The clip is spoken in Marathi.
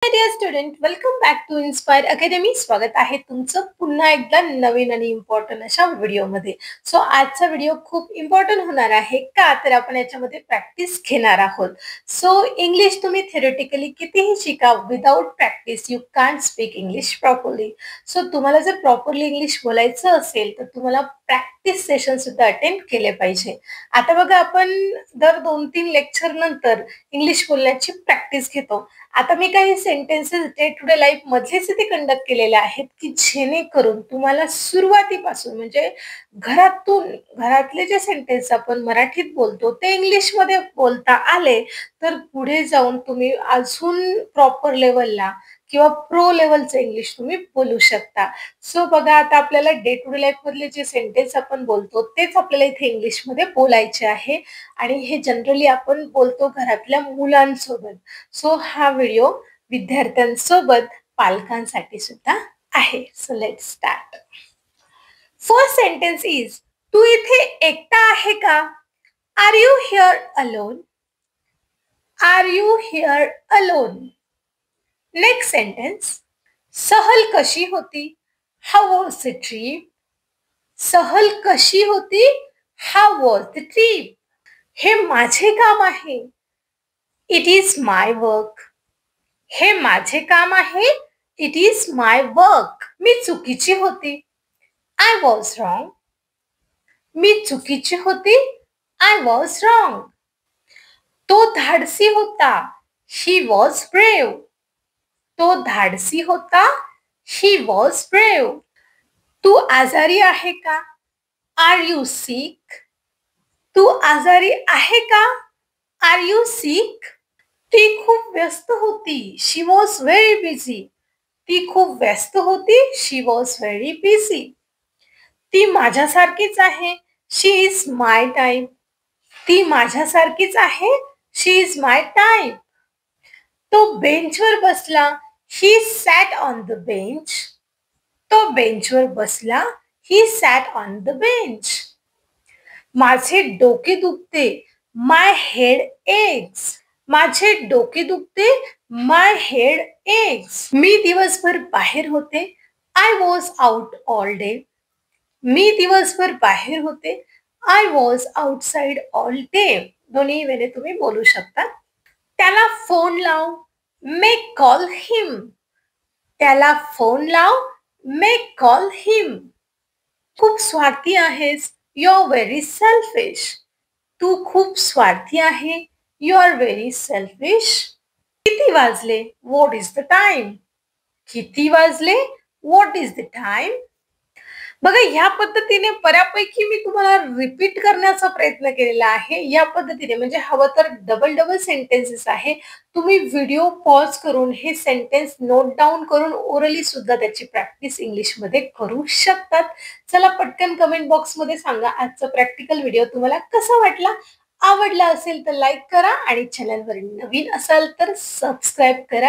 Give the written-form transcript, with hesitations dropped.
Dear student, welcome back to inspire academy. स्वागत आहे तुमचं पुन्हा एकदा नवीन आणि इम्पॉर्टंट अशा व्हिडिओमध्ये. सो आजचा व्हिडिओ खूप इम्पॉर्टंट होणार आहे का, तर आपण याच्यामध्ये प्रॅक्टिस घेणार आहोत. सो इंग्लिश तुम्ही थेरोटिकली कितीही शिका, without practice you can't speak English properly. So तुम्हाला जर प्रॉपरली इंग्लिश बोलायचं असेल तर तुम्हाला प्रॅक्टिस सेशन सुद्धा अटेंड केले पाहिजे. आता बघा, आपण दर 2-3 लेक्चर नंतर इंग्लिश बोलण्याची प्रॅक्टिस घेतो. आता मी काही sentences day to day life मधलेच इथे कंडक्ट केलेले आहेत की जेणेकरून तुम्हाला सुरुवातीपासून म्हणजे घरातले जे सेंटेन्स आपण मराठीत बोलतो ते इंग्लिशमध्ये बोलता आले तर पुढे जाऊन तुम्ही अजून प्रॉपर लेवलला किंवा प्रो लेवलचं इंग्लिश तुम्ही बोलू शकता. सो बघा, आता आपल्याला डे टू डे लाईफ मधले जे सेंटेन्स आपण बोलतो तेच आपल्याला इथे इंग्लिशमध्ये बोलायचे आहे आणि हे जनरली आपण बोलतो घरातल्या मुलांसोबत. सो हा व्हिडिओ विद्यार्थ्यांसोबत पालकांसाठी सुद्धा आहे. So let's start. First sentence is, तू इथे एकटा आहे का? Are you here alone? Are you here alone? Next sentence, सहल कशी होती? How was the trip? सहल कशी होती? How was the trip? हे माझे काम आहे. It is my work. हे माझे काम आहे. It is my work. मी चुकीची होती. I was wrong. मी चुकीची होती. I was wrong. तो धाडसी होता. He was brave. तो धाडसी होता. He was brave. तू आजारी आहे का? आर यू सिक? तू आजारी आहे का? Are you sick? ती खूप व्यस्त होती. She was very busy. ती खूप व्यस्त होती. She was very busy. ती माझ्यासारखीच आहे. She is my type. ती माझ्यासारखीच आहे. She is my type. तो बेंचवर बसला. He sat on the bench. तो बेंचवर बसला. He sat on the bench. माझे डोके दुखते. My head aches. माझे डोके दुखते. My head x. मी दिवसभर बाहेर होते. I was out all day. मी दिवसभर बाहेर होते. I was outside all day. दोन्ही वेळेने तुम्ही बोलू शकता. त्याला फोन लाव. Make call him. त्याला फोन लाव. Make call him. खूप स्वार्थी आहेस. You are very selfish. तू खूप स्वार्थी आहे. You are very selfish. किती वाजले? What is the time? किती वाजले? What is the time? बघा, ह्या पद्धतीने बऱ्यापैकी मी तुम्हाला रिपीट करण्याचा प्रयत्न केलेला आहे. या पद्धतीने म्हणजे हवं तर डबल सेंटेन्सेस आहे. तुम्ही व्हिडिओ पॉज करून हे सेंटेन्स नोट डाऊन करून ओरली सुद्धा त्याची प्रॅक्टिस इंग्लिशमध्ये करू शकतात. चला, पटकन कमेंट बॉक्समध्ये सांगा आजचा प्रॅक्टिकल व्हिडिओ तुम्हाला कसा वाटला. आवडला असेल तर लाईक करा आणि चॅनलवर नवीन असाल तर सबस्क्राईब करा.